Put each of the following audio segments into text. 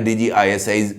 DGISI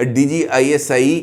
DGISI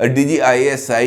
DGISI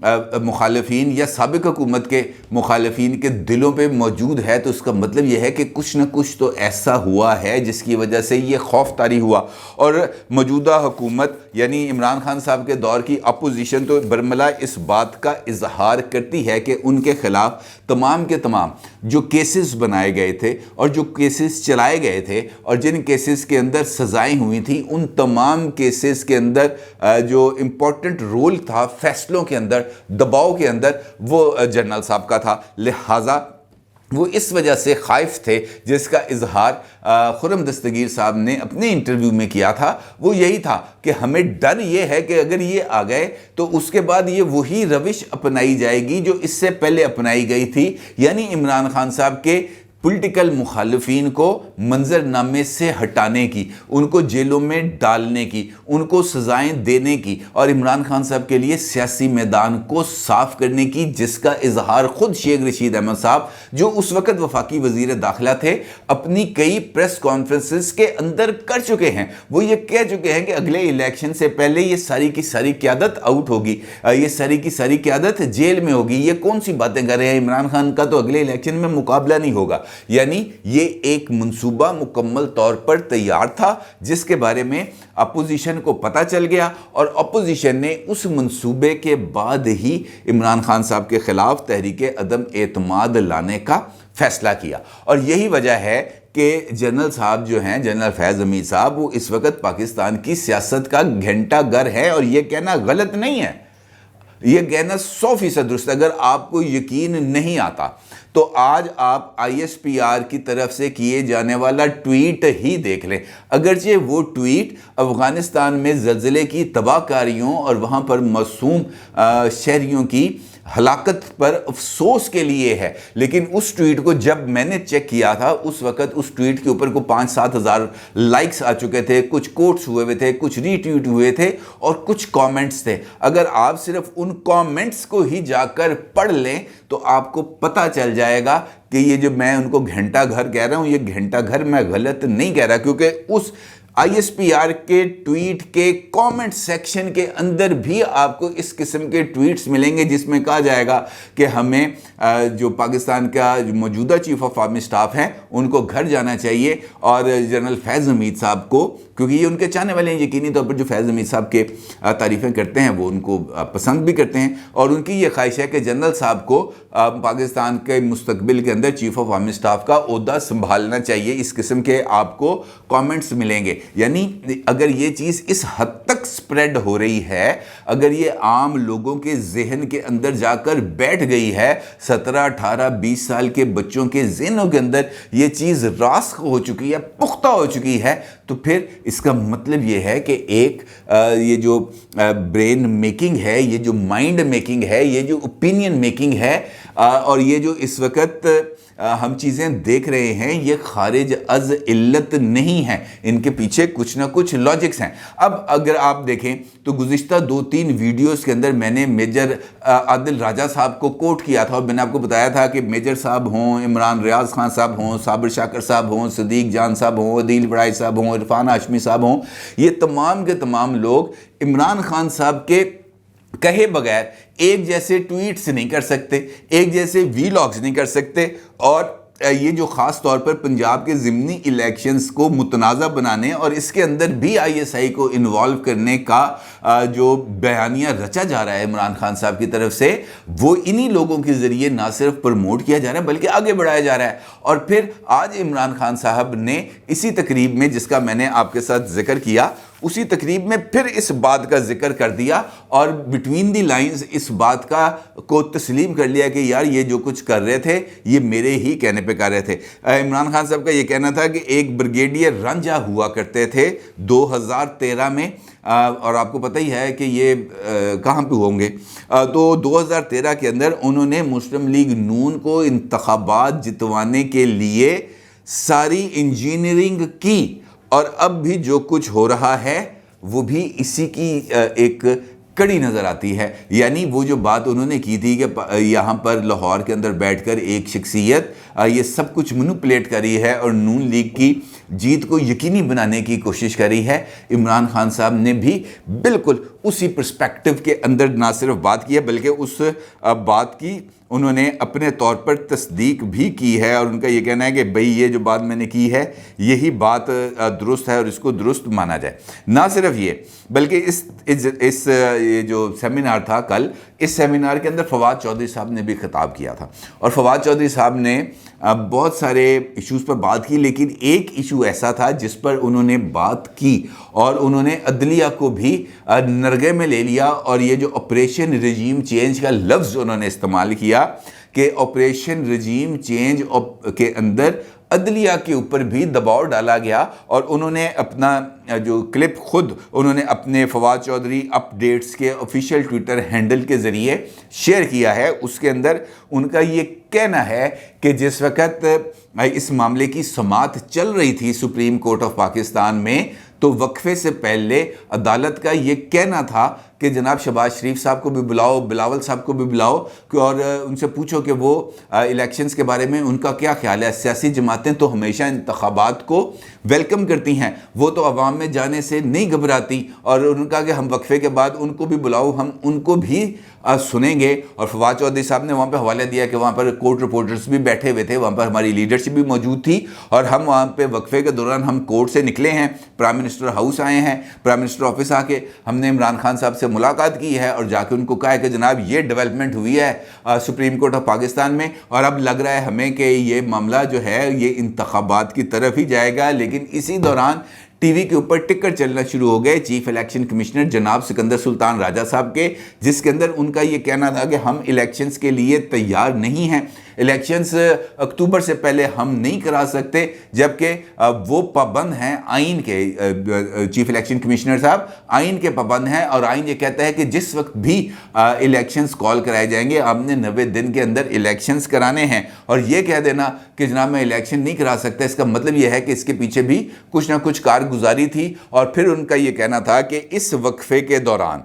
مخالفین یا سابق حکومت کے مخالفین کے دلوں پہ موجود ہے تو اس کا مطلب یہ ہے کہ کچھ نہ کچھ تو ایسا ہوا ہے جس کی وجہ سے یہ خوف طاری ہوا، اور موجودہ حکومت یعنی عمران خان صاحب کے دور کی اپوزیشن تو برملا اس بات کا اظہار کرتی ہے کہ ان کے خلاف تمام کے تمام جو کیسز بنائے گئے تھے اور جو کیسز چلائے گئے تھے اور جن کیسز کے اندر سزائیں ہوئی تھیں، ان تمام کیسز کے اندر جو امپورٹنٹ رول تھا فیصلوں کے اندر، دباؤ کے اندر، وہ جنرل صاحب کا تھا۔ لہٰذا وہ اس وجہ سے خائف تھے، جس کا اظہار خرم دستگیر صاحب نے اپنے انٹرویو میں کیا تھا۔ وہ یہی تھا کہ ہمیں ڈر یہ ہے کہ اگر یہ آ گئے تو اس کے بعد یہ وہی روش اپنائی جائے گی جو اس سے پہلے اپنائی گئی تھی، یعنی عمران خان صاحب کے پولیٹیکل مخالفین کو منظر نامے سے ہٹانے کی، ان کو جیلوں میں ڈالنے کی، ان کو سزائیں دینے کی، اور عمران خان صاحب کے لیے سیاسی میدان کو صاف کرنے کی، جس کا اظہار خود شیخ رشید احمد صاحب جو اس وقت وفاقی وزیر داخلہ تھے اپنی کئی پریس کانفرنسز کے اندر کر چکے ہیں۔ وہ یہ کہہ چکے ہیں کہ اگلے الیکشن سے پہلے یہ ساری کی ساری قیادت آؤٹ ہوگی، یہ ساری کی ساری قیادت جیل میں ہوگی۔ یہ کون سی باتیں کر رہے ہیں؟ عمران خان کا تو اگلے الیکشن میں مقابلہ نہیں ہوگا۔ یعنی یہ ایک منصوبہ مکمل طور پر تیار تھا جس کے بارے میں اپوزیشن کو پتہ چل گیا، اور اپوزیشن نے اس منصوبے کے بعد ہی عمران خان صاحب کے خلاف تحریک عدم اعتماد لانے کا فیصلہ کیا۔ اور یہی وجہ ہے کہ جنرل صاحب جو ہیں، جنرل فیض حمید صاحب، وہ اس وقت پاکستان کی سیاست کا گھنٹہ گر ہے، اور یہ کہنا غلط نہیں ہے، یہ کہنا 100% درست ہے۔ اگر آپ کو یقین نہیں آتا تو آج آپ آئی ایس پی آر کی طرف سے کیے جانے والا ٹویٹ ہی دیکھ لیں۔ اگرچہ وہ ٹویٹ افغانستان میں زلزلے کی تباہ کاریوں اور وہاں پر معصوم شہریوں کی ہلاکت پر افسوس کے لیے ہے، لیکن اس ٹویٹ کو جب میں نے چیک کیا تھا اس وقت اس ٹویٹ کے اوپر کو 5-7 ہزار لائکس آ چکے تھے، کچھ کوٹس ہوئے تھے، کچھ ری ٹویٹ ہوئے تھے، اور کچھ کامنٹس تھے۔ اگر آپ صرف ان کامنٹس کو ہی جا کر پڑھ لیں تو آپ کو پتہ چل جائے گا کہ یہ جو میں ان کو گھنٹہ گھر کہہ رہا ہوں، یہ گھنٹہ گھر میں غلط نہیں کہہ رہا، کیونکہ اس آئی ایس پی آر کے ٹویٹ کے کامنٹ سیکشن کے اندر بھی آپ کو اس قسم کے ٹویٹس ملیں گے جس میں کہا جائے گا کہ ہمیں جو پاکستان کا موجودہ چیف آف آرمی سٹاف ہیں ان کو گھر جانا چاہیے، اور جنرل فیض حمید صاحب کو، کیونکہ یہ ان کے چاہنے والے ہیں، یقینی طور پر جو فیض حمید صاحب کے تعریفیں کرتے ہیں وہ ان کو پسند بھی کرتے ہیں، اور ان کی یہ خواہش ہے کہ جنرل صاحب کو پاکستان کے مستقبل کے اندر چیف آف آرمی سٹاف کا عہدہ سنبھالنا چاہیے۔ اس قسم کے آپ کو کامنٹس ملیں گے۔ یعنی اگر یہ چیز اس حد تک سپریڈ ہو رہی ہے، اگر یہ عام لوگوں کے ذہن کے اندر جا کر بیٹھ گئی ہے، 17، 18، 20 سال کے بچوں کے ذہنوں کے اندر یہ چیز راسخ ہو چکی ہے، پختہ ہو چکی ہے، تو پھر اس کا مطلب یہ ہے کہ ایک یہ جو برین میکنگ ہے، یہ جو مائنڈ میکنگ ہے، یہ جو اوپینین میکنگ ہے، اور یہ جو اس وقت ہم چیزیں دیکھ رہے ہیں، یہ خارج از علت نہیں ہیں، ان کے پیچھے کچھ نہ کچھ لاجکس ہیں۔ اب اگر آپ دیکھیں تو گزشتہ 2-3 ویڈیوز کے اندر میں نے میجر عادل راجہ صاحب کو کوٹ کیا تھا، اور میں نے آپ کو بتایا تھا کہ میجر صاحب ہوں، عمران ریاض خان صاحب ہوں، صابر شاکر صاحب ہوں، صدیق جان صاحب ہوں، عدیل بڑائی صاحب ہوں، عرفان ہاشمی صاحب ہوں، یہ تمام کے تمام لوگ عمران خان صاحب کے کہے بغیر ایک جیسے ٹویٹس نہیں کر سکتے، ایک جیسے وی لاگز نہیں کر سکتے، اور یہ جو خاص طور پر پنجاب کے ضمنی الیکشنز کو متنازع بنانے اور اس کے اندر بھی آئی ایس آئی کو انوالو کرنے کا جو بیانیہ رچا جا رہا ہے عمران خان صاحب کی طرف سے، وہ انہی لوگوں کے ذریعے نہ صرف پروموٹ کیا جا رہا ہے بلکہ آگے بڑھایا جا رہا ہے۔ اور پھر آج عمران خان صاحب نے اسی تقریب میں، جس کا میں نے آپ کے ساتھ ذکر کیا، اسی تقریب میں پھر اس بات کا ذکر کر دیا، اور بٹوین دی لائنز اس بات کو تسلیم کر لیا کہ یار یہ جو کچھ کر رہے تھے یہ میرے ہی کہنے پہ کر رہے تھے۔ عمران خان صاحب کا یہ کہنا تھا کہ ایک بریگیڈیئر رانجھا ہوا کرتے تھے 2013 میں، اور آپ کو پتہ ہی ہے کہ یہ کہاں پہ ہوں گے، تو 2013 کے اندر انہوں نے مسلم لیگ نون کو انتخابات جتوانے کے لیے ساری انجینئرنگ کی، اور اب بھی جو کچھ ہو رہا ہے وہ بھی اسی کی ایک کڑی نظر آتی ہے۔ یعنی وہ جو بات انہوں نے کی تھی کہ یہاں پر لاہور کے اندر بیٹھ کر ایک شخصیت یہ سب کچھ مینوپولیٹ کری ہے اور نون لیگ کی جیت کو یقینی بنانے کی کوشش کری ہے، عمران خان صاحب نے بھی بالکل اسی پرسپیکٹو کے اندر نہ صرف بات کی ہے بلکہ اس بات کی انہوں نے اپنے طور پر تصدیق بھی کی ہے، اور ان کا یہ کہنا ہے کہ بھئی یہ جو بات میں نے کی ہے یہی بات درست ہے اور اس کو درست مانا جائے۔ نہ صرف یہ بلکہ اس یہ جو سیمینار تھا کل، اس سیمینار کے اندر فواد چودھری صاحب نے بھی خطاب کیا تھا، اور فواد چودھری صاحب نے بہت سارے ایشوز پر بات کی، لیکن ایک ایشو ایسا تھا جس پر انہوں نے بات کی اور انہوں نے عدلیہ کو بھی نرغے میں لے لیا، اور یہ جو آپریشن رجیم چینج کا لفظ انہوں نے استعمال کیا کہ آپریشن رجیم چینج کے اندر عدلیہ کے اوپر بھی دباؤ ڈالا گیا، اور انہوں نے اپنا جو کلپ خود انہوں نے اپنے فواد چودھری اپ ڈیٹس کے آفیشیل ٹویٹر ہینڈل کے ذریعے شیئر کیا ہے۔ اس کے اندر ان کا یہ کہنا ہے کہ جس وقت اس معاملے کی سماعت چل رہی تھی سپریم کورٹ آف پاکستان میں، تو وقفے سے پہلے عدالت کا یہ کہنا تھا کہ جناب شہباز شریف صاحب کو بھی بلاؤ، بلاول صاحب کو بھی بلاؤ، اور ان سے پوچھو کہ وہ الیکشنز کے بارے میں ان کا کیا خیال ہے۔ سیاسی جماعتیں تو ہمیشہ انتخابات کو ویلکم کرتی ہیں، وہ تو عوام میں جانے سے نہیں گھبراتی، اور انہوں نے کہا کہ ہم وقفے کے بعد ان کو بھی بلاؤ، ہم ان کو بھی سنیں گے۔ اور فواد چودھری صاحب نے وہاں پہ حوالہ دیا کہ وہاں پر کورٹ رپورٹرز بھی بیٹھے ہوئے تھے، وہاں پر ہماری لیڈرشپ بھی موجود تھی، اور ہم وہاں پہ وقفے کے دوران ہم کورٹ سے نکلے ہیں، پرائم منسٹر ہاؤس آئے ہیں، پرائم منسٹر آفس آ کے ہم نے عمران خان صاحب سے ملاقات کی ہے، اور جا کے ان کو کہا ہے کہ جناب یہ ڈیولپمنٹ ہوئی ہے سپریم کورٹ آف پاکستان میں، اور اب لگ رہا ہے ہمیں کہ یہ معاملہ جو ہے یہ انتخابات کی طرف ہی جائے گا۔ لیکن اسی دوران ٹی وی کے اوپر ٹکر چلنا شروع ہو گئے چیف الیکشن کمشنر جناب سکندر سلطان راجہ صاحب کے، جس کے اندر ان کا یہ کہنا تھا کہ ہم الیکشنز کے لیے تیار نہیں ہیں، الیکشنز اکتوبر سے پہلے ہم نہیں کرا سکتے، جبکہ وہ پابند ہیں آئین کے، چیف الیکشن کمشنر صاحب آئین کے پابند ہیں، اور آئین یہ کہتا ہے کہ جس وقت بھی الیکشنز کال کرائے جائیں گے آپ نے 90 دن کے اندر الیکشنز کرانے ہیں، اور یہ کہہ دینا کہ جناب میں الیکشن نہیں کرا سکتا، اس کا مطلب یہ ہے کہ اس کے پیچھے بھی کچھ نہ کچھ کارگزاری تھی۔ اور پھر ان کا یہ کہنا تھا کہ اس وقفے کے دوران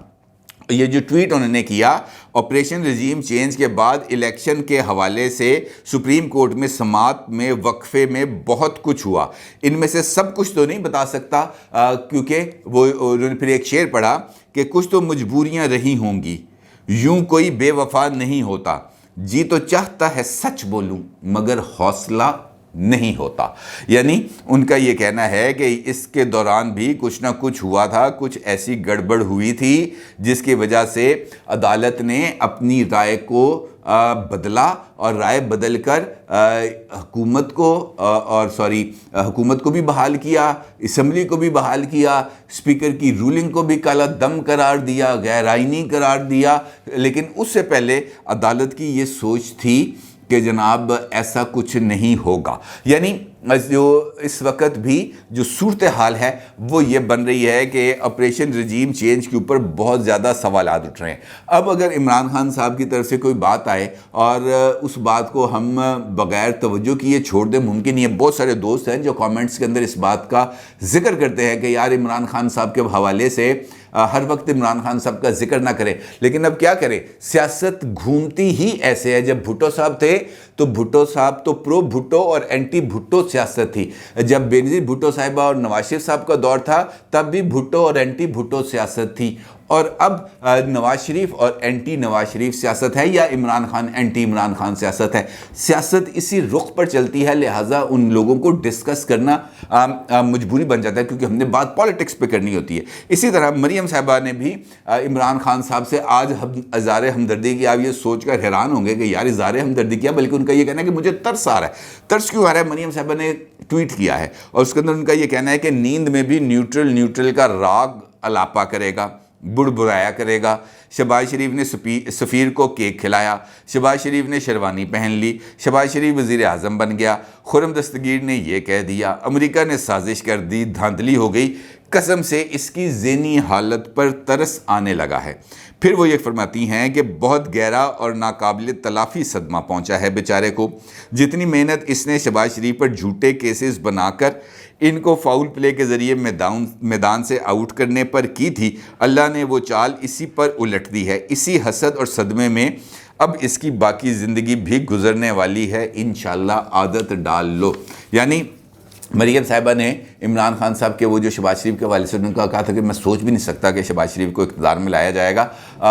یہ جو ٹویٹ انہوں نے کیا آپریشن رجیم چینج کے بعد الیکشن کے حوالے سے سپریم کورٹ میں سماعت میں وقفے میں بہت کچھ ہوا، ان میں سے سب کچھ تو نہیں بتا سکتا، کیونکہ وہ انہوں نے پھر ایک شعر پڑھا کہ کچھ تو مجبوریاں رہی ہوں گی، یوں کوئی بے وفا نہیں ہوتا، جی تو چاہتا ہے سچ بولوں مگر حوصلہ نہیں ہوتا۔ یعنی ان کا یہ کہنا ہے کہ اس کے دوران بھی کچھ نہ کچھ ہوا تھا، کچھ ایسی گڑبڑ ہوئی تھی جس کی وجہ سے عدالت نے اپنی رائے کو بدلا، اور رائے بدل کر حکومت کو بھی بحال کیا، اسمبلی کو بھی بحال کیا، اسپیکر کی رولنگ کو بھی کالا دم قرار دیا، غیر آئینی قرار دیا۔ لیکن اس سے پہلے عدالت کی یہ سوچ تھی کہ جناب ایسا کچھ نہیں ہوگا۔ یعنی جو اس وقت بھی جو صورتحال ہے وہ یہ بن رہی ہے کہ آپریشن رجیم چینج کے اوپر بہت زیادہ سوالات اٹھ رہے ہیں۔ اب اگر عمران خان صاحب کی طرف سے کوئی بات آئے اور اس بات کو ہم بغیر توجہ کیے چھوڑ دیں، ممکن یہ بہت سارے دوست ہیں جو کامنٹس کے اندر اس بات کا ذکر کرتے ہیں کہ یار عمران خان صاحب کے حوالے سے ہر وقت عمران خان صاحب کا ذکر نہ کرے، لیکن اب کیا کرے، سیاست گھومتی ہی ایسے ہے۔ جب بھٹو صاحب تھے تو بھٹو صاحب تو پرو بھٹو اور اینٹی بھٹو سیاست تھی، جب بینظیر بھٹو صاحبہ اور نواز شریف صاحب کا دور تھا تب بھی بھٹو اور اینٹی بھٹو سیاست تھی، اور اب نواز شریف اور اینٹی نواز شریف سیاست ہے، یا عمران خان اینٹی عمران خان سیاست ہے۔ سیاست اسی رخ پر چلتی ہے، لہٰذا ان لوگوں کو ڈسکس کرنا مجبوری بن جاتا ہے، کیونکہ ہم نے بات پالیٹکس پہ کرنی ہوتی ہے۔ اسی طرح مریم صاحبہ نے بھی عمران خان صاحب سے آج اظہار ہمدردی کی۔ آپ یہ سوچ کر حیران ہوں گے کہ یار اظہار ہمدردی کیا، بلکہ ان کا یہ کہنا ہے کہ مجھے ترس آ رہا ہے۔ ترس کیوں آ رہا ہے؟ مریم صاحبہ نے ٹویٹ کیا ہے اور اس کے اندر ان کا یہ کہنا ہے کہ نیند میں بھی نیوٹرل کا راگ الاپا کرے گا، بڑبڑایا کرے گا۔ شہباز شریف نے سفیر کو کیک کھلایا، شہباز شریف نے شیروانی پہن لی، شہباز شریف وزیر اعظم بن گیا، خرم دستگیر نے یہ کہہ دیا، امریکہ نے سازش کر دی، دھاندلی ہو گئی، قسم سے اس کی ذہنی حالت پر ترس آنے لگا ہے۔ پھر وہ یہ فرماتی ہیں کہ بہت گہرا اور ناقابل تلافی صدمہ پہنچا ہے بیچارے کو، جتنی محنت اس نے شہباز شریف پر جھوٹے کیسز بنا کر ان کو فاؤل پلے کے ذریعے میدان سے آؤٹ کرنے پر کی تھی، اللہ نے وہ چال اسی پر الٹ دی ہے۔ اسی حسد اور صدمے میں اب اس کی باقی زندگی بھی گزرنے والی ہے، انشاءاللہ عادت ڈال لو۔ یعنی مریم صاحبہ نے عمران خان صاحب کے وہ جو شہباز شریف کے حوالے سے ان کا کہا تھا کہ میں سوچ بھی نہیں سکتا کہ شہباز شریف کو اقتدار میں لایا جائے گا،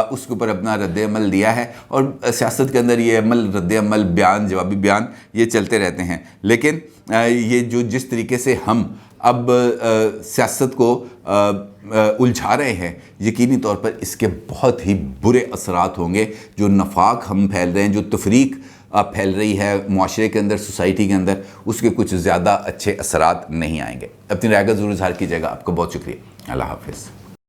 اس کے اوپر اپنا رد عمل دیا ہے، اور سیاست کے اندر یہ عمل، رد عمل، بیان، جوابی بیان یہ چلتے رہتے ہیں۔ لیکن یہ جو جس طریقے سے ہم اب سیاست کو الجھا رہے ہیں، یقینی طور پر اس کے بہت ہی برے اثرات ہوں گے۔ جو نفاق ہم پھیل رہے ہیں، جو تفریق پھیل رہی ہے معاشرے کے اندر، سوسائٹی کے اندر، اس کے کچھ زیادہ اچھے اثرات نہیں آئیں گے۔ اپنی رائے کا ضرور اظہار کیجیے گا۔ آپ کا بہت شکریہ۔ اللہ حافظ۔